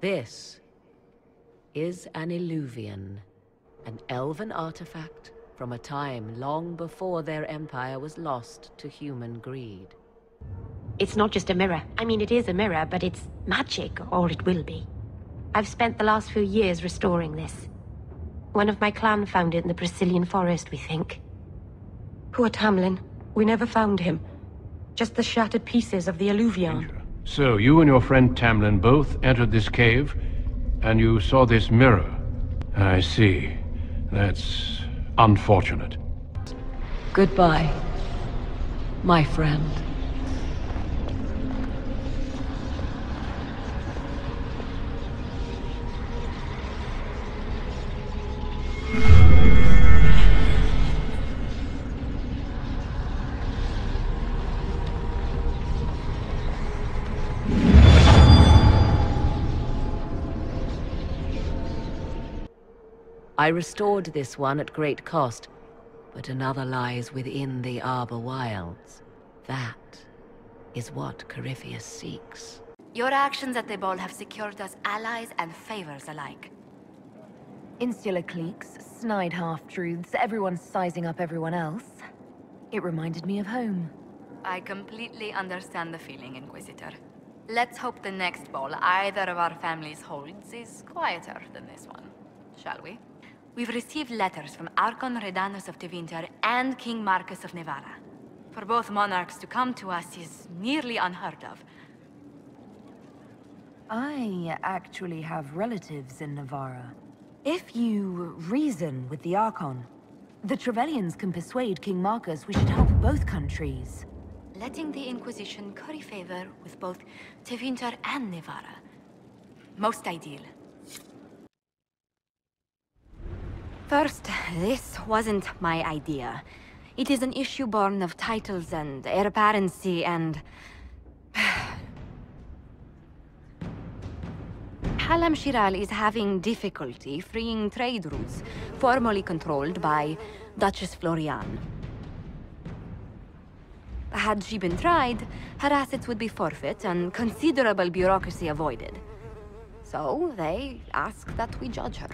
This is an Illuvian, an elven artifact from a time long before their empire was lost to human greed. It's not just a mirror. I mean, it is a mirror, but it's magic, or it will be. I've spent the last few years restoring this. One of my clan found it in the Brazilian forest, we think. Poor Tamlin. We never found him. Just the shattered pieces of the Illuvian. So, you and your friend Tamlin both entered this cave, and you saw this mirror. I see. That's unfortunate. Goodbye, my friend. I restored this one at great cost, but another lies within the Arbor Wilds. That is what Corypheus seeks. Your actions at the ball have secured us allies and favors alike. Insular cliques, snide half-truths, everyone sizing up everyone else. It reminded me of home. I completely understand the feeling, Inquisitor. Let's hope the next ball either of our families holds is quieter than this one, shall we? We've received letters from Archon Redanus of Tevinter and King Marcus of Nevarra. For both monarchs to come to us is nearly unheard of. I actually have relatives in Navarra. If you reason with the Archon, the Trevellians can persuade King Marcus we should help both countries. Letting the Inquisition curry favor with both Tevinter and Nevarra. Most ideal. First, this wasn't my idea. It is an issue born of titles and heir apparency and... Halam Shiral is having difficulty freeing trade routes formerly controlled by Duchess Florian. Had she been tried, her assets would be forfeit and considerable bureaucracy avoided. So, they ask that we judge her.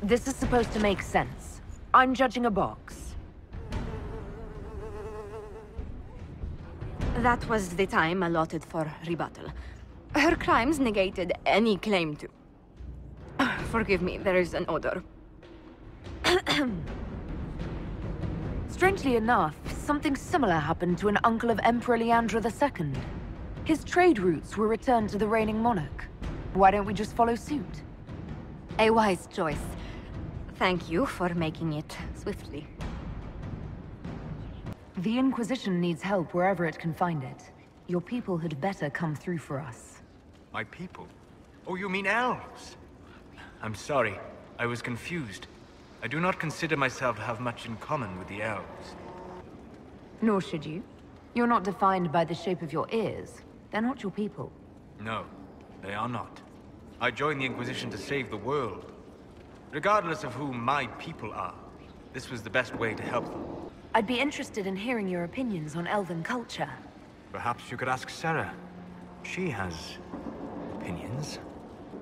This is supposed to make sense. I'm judging a box. That was the time allotted for rebuttal. Her crimes negated any claim to... Forgive me, there is an odor. Strangely enough, something similar happened to an uncle of Emperor Leandra II. His trade routes were returned to the reigning monarch. Why don't we just follow suit? A wise choice. Thank you for making it swiftly. The Inquisition needs help wherever it can find it. Your people had better come through for us. My people? Oh, you mean elves? I'm sorry, I was confused. I do not consider myself to have much in common with the elves. Nor should you. You're not defined by the shape of your ears. They're not your people. No, they are not. I joined the Inquisition to save the world. Regardless of who my people are, this was the best way to help them. I'd be interested in hearing your opinions on elven culture. Perhaps you could ask Sarah. She has... opinions.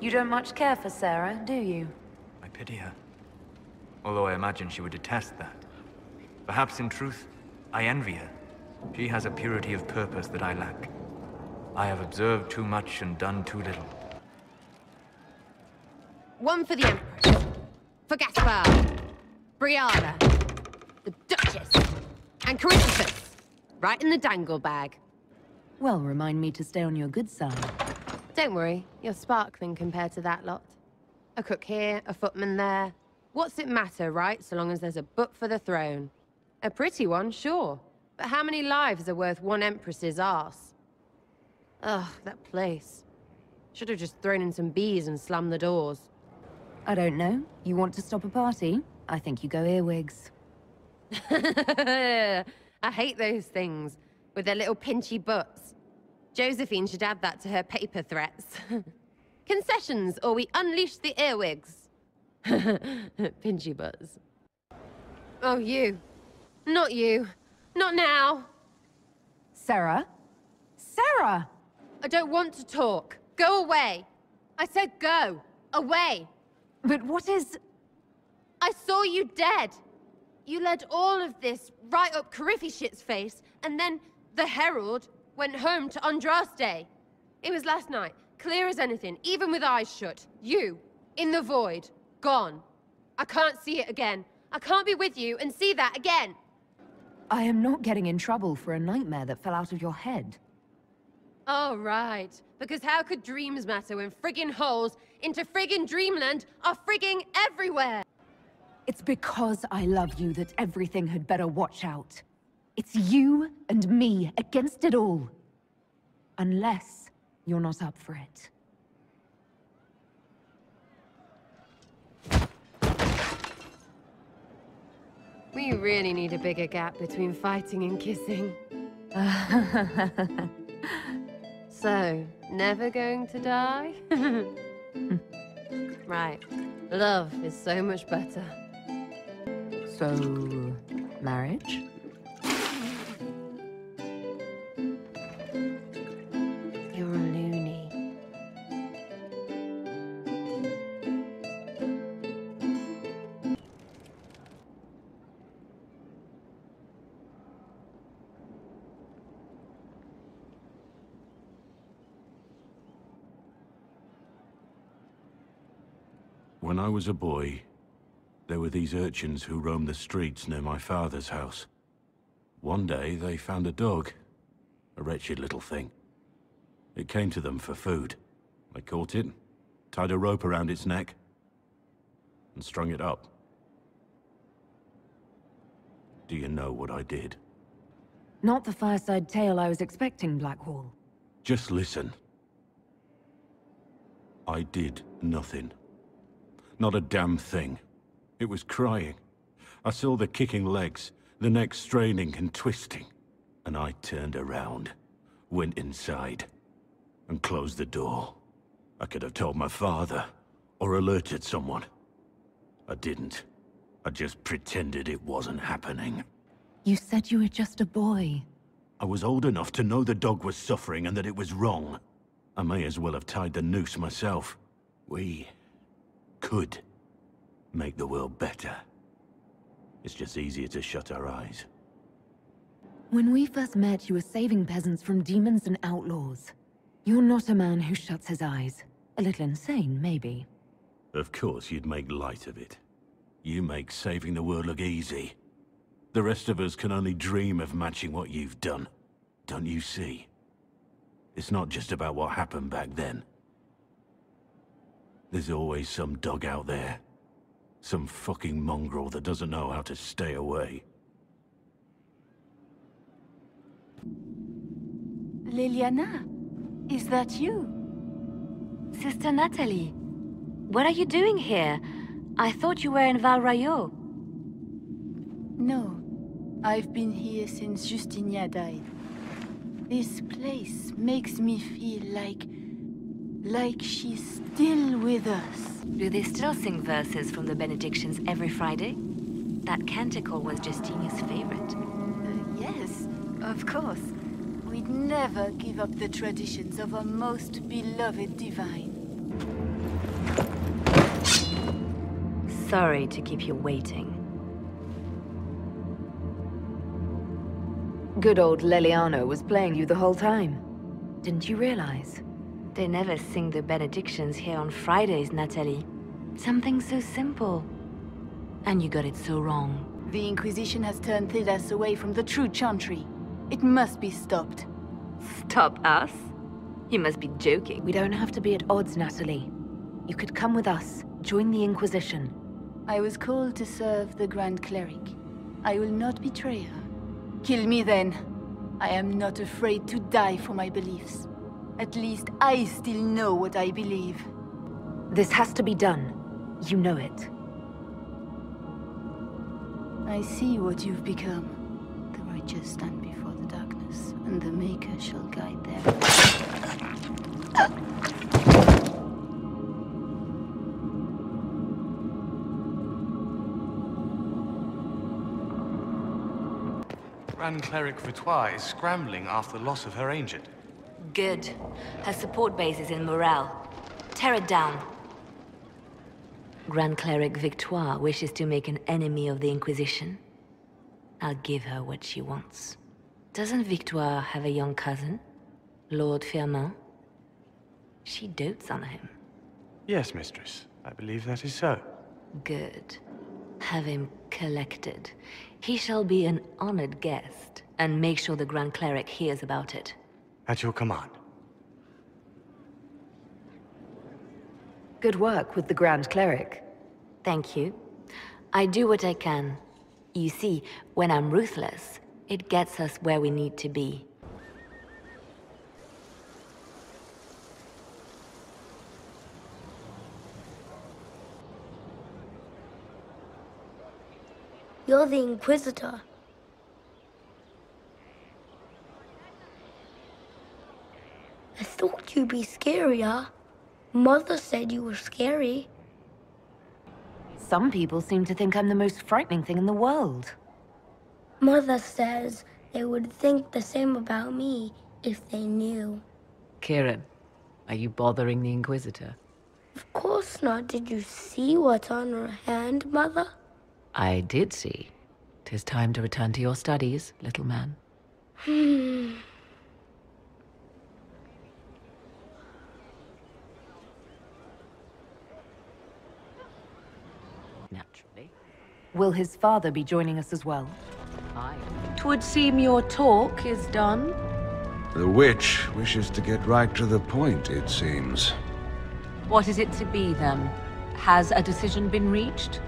You don't much care for Sarah, do you? I pity her. Although I imagine she would detest that. Perhaps in truth, I envy her. She has a purity of purpose that I lack. I have observed too much and done too little. One for the Empress. For Gaspar. Brianna. The Duchess. And Corypheus. Right in the dangle bag. Well, remind me to stay on your good side. Don't worry, you're sparkling compared to that lot. A cook here, a footman there. What's it matter, right? So long as there's a book for the throne. A pretty one, sure. But how many lives are worth one Empress's arse? Ugh, that place. Should have just thrown in some bees and slammed the doors. I don't know. You want to stop a party? I think you go earwigs. I hate those things, with their little pinchy butts. Josephine should add that to her paper threats. Concessions, or we unleash the earwigs. Pinchy butts. Oh, you. Not you. Not now. Sarah? Sarah! I don't want to talk. Go away. I said go! Away! But what is... I saw you dead! You led all of this right up Coryphy-shit's face, and then the Herald went home to Andraste. It was last night, clear as anything, even with eyes shut. You, in the void, gone. I can't see it again. I can't be with you and see that again! I am not getting in trouble for a nightmare that fell out of your head. Oh, right. Because how could dreams matter when friggin' holes into friggin' dreamland are frigging everywhere? It's because I love you that everything had better watch out. It's you and me against it all. Unless you're not up for it. We really need a bigger gap between fighting and kissing. So, never going to die? Right. Love is so much better. So... marriage? You're a loony. When I was a boy, there were these urchins who roamed the streets near my father's house. One day, they found a dog. A wretched little thing. It came to them for food. I caught it, tied a rope around its neck, and strung it up. Do you know what I did? Not the fireside tale I was expecting, Blackwall. Just listen. I did nothing. Not a damn thing. It was crying. I saw the kicking legs, the neck straining and twisting. And I turned around, went inside, and closed the door. I could have told my father, or alerted someone. I didn't. I just pretended it wasn't happening. You said you were just a boy. I was old enough to know the dog was suffering and that it was wrong. I may as well have tied the noose myself. We could make the world better. It's just easier to shut our eyes. When we first met, you were saving peasants from demons and outlaws. You're not a man who shuts his eyes. A little insane, maybe. Of course you'd make light of it. You make saving the world look easy. The rest of us can only dream of matching what you've done. Don't you see? It's not just about what happened back then. There's always some dog out there. Some fucking mongrel that doesn't know how to stay away. Leliana, is that you? Sister Natalie, what are you doing here? I thought you were in Val Rayo. No, I've been here since Justinia died. This place makes me feel like she's still with us. Do they still sing verses from the benedictions every Friday? That canticle was Justinia's favorite. Yes, of course. We'd never give up the traditions of our most beloved divine. Sorry to keep you waiting. Good old Leliano was playing you the whole time. Didn't you realize? They never sing the benedictions here on Fridays, Natalie. Something so simple. And you got it so wrong. The Inquisition has turned Thildas away from the true chantry. It must be stopped. Stop us? You must be joking. We don't have to be at odds, Natalie. You could come with us, join the Inquisition. I was called to serve the Grand Cleric. I will not betray her. Kill me then. I am not afraid to die for my beliefs. At least I still know what I believe. This has to be done. You know it. I see what you've become. The righteous stand before the darkness, and the Maker shall guide them. Grand Cleric Vitois is scrambling after the loss of her ancient. Good. Her support base is in Morale. Tear it down. Grand Cleric Victoire wishes to make an enemy of the Inquisition. I'll give her what she wants. Doesn't Victoire have a young cousin? Lord Firmin? She dotes on him. Yes, mistress. I believe that is so. Good. Have him collected. He shall be an honored guest, and make sure the Grand Cleric hears about it. At your command. Good work with the Grand Cleric. Thank you. I do what I can. You see, when I'm ruthless, it gets us where we need to be. You're the Inquisitor. I thought you'd be scarier. Mother said you were scary. Some people seem to think I'm the most frightening thing in the world. Mother says they would think the same about me if they knew. Kieran, are you bothering the Inquisitor? Of course not. Did you see what's on her hand, Mother? I did see. 'Tis time to return to your studies, little man. Naturally. Will his father be joining us as well? Aye. 'Twould seem your talk is done. The witch wishes to get right to the point, it seems. What is it to be, then? Has a decision been reached?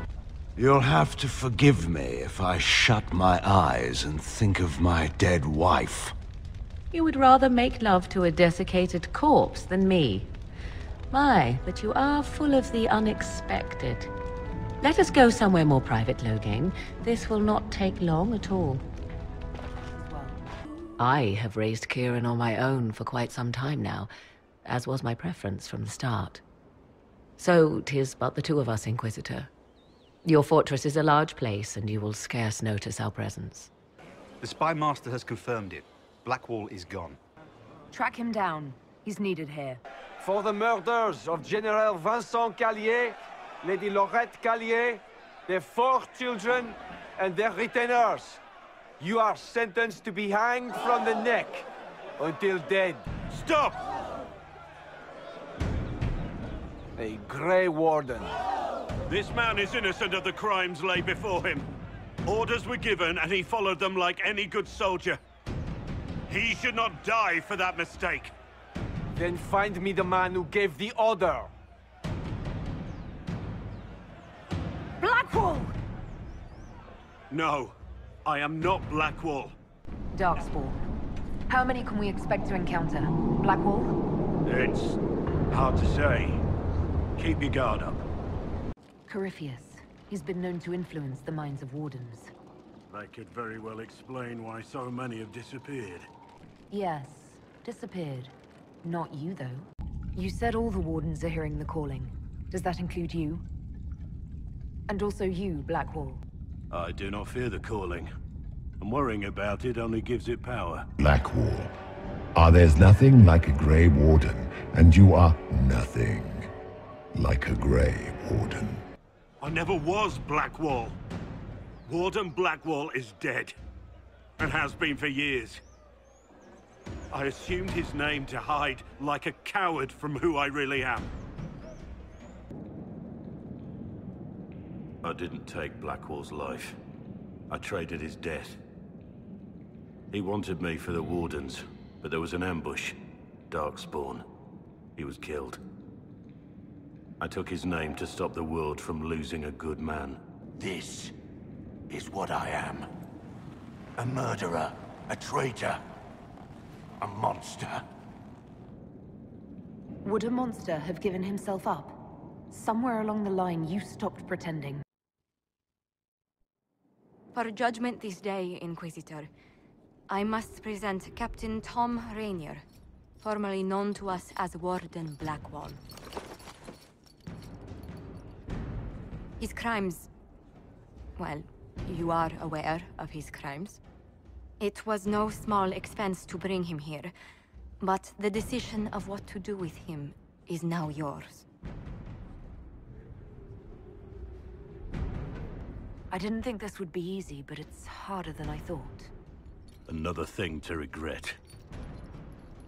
You'll have to forgive me if I shut my eyes and think of my dead wife. You would rather make love to a desiccated corpse than me. My, but you are full of the unexpected. Let us go somewhere more private, Loghain. This will not take long at all. I have raised Kieran on my own for quite some time now, as was my preference from the start. So, 'tis but the two of us, Inquisitor. Your fortress is a large place, and you will scarce notice our presence. The Spy Master has confirmed it. Blackwall is gone. Track him down. He's needed here. For the murders of General Vincent Callier, Lady Laurette Callier, their 4 children, and their retainers, you are sentenced to be hanged from the neck until dead. Stop! A Grey Warden. This man is innocent of the crimes laid before him. Orders were given, and he followed them like any good soldier. He should not die for that mistake. Then find me the man who gave the order. Blackwall! No, I am not Blackwall. Darkspawn. How many can we expect to encounter? Blackwall? It's hard to say. Keep your guard up. Corypheus. He's been known to influence the minds of Wardens. That could very well explain why so many have disappeared. Yes, disappeared. Not you, though. You said all the Wardens are hearing the calling. Does that include you? And also you, Blackwall? I do not fear the calling. And worrying about it only gives it power. Blackwall. There's nothing like a Grey Warden, and you are nothing like a Grey Warden. I never was Blackwall. Warden Blackwall is dead, and has been for years. I assumed his name to hide like a coward from who I really am. I didn't take Blackwall's life. I traded his death. He wanted me for the Wardens, but there was an ambush. Darkspawn. He was killed. I took his name to stop the world from losing a good man. This is what I am. A murderer, a traitor, a monster. Would a monster have given himself up? Somewhere along the line, you stopped pretending. For judgment this day, Inquisitor, I must present Captain Tom Rainier, formerly known to us as Warden Blackwall. His crimes... well, you are aware of his crimes. It was no small expense to bring him here, but the decision of what to do with him is now yours. I didn't think this would be easy, but it's harder than I thought. Another thing to regret.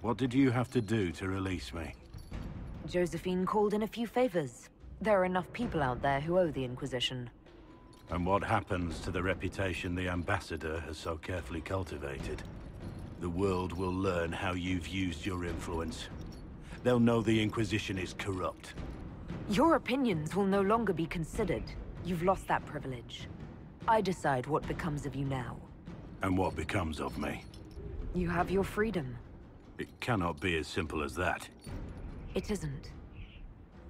What did you have to do to release me? Josephine called in a few favors. There are enough people out there who owe the Inquisition. And what happens to the reputation the Ambassador has so carefully cultivated? The world will learn how you've used your influence. They'll know the Inquisition is corrupt. Your opinions will no longer be considered. You've lost that privilege. I decide what becomes of you now. And what becomes of me? You have your freedom. It cannot be as simple as that. It isn't.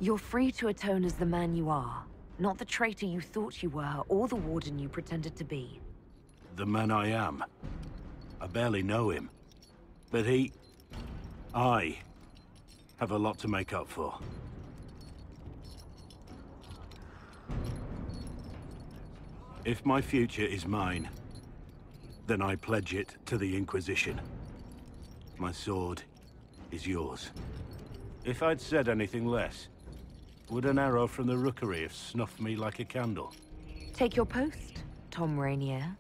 You're free to atone as the man you are, not the traitor you thought you were, or the warden you pretended to be. The man I am. I barely know him. But I have a lot to make up for. If my future is mine, then I pledge it to the Inquisition. My sword is yours. If I'd said anything less, would an arrow from the Rookery have snuffed me like a candle? Take your post, Tom Rainier.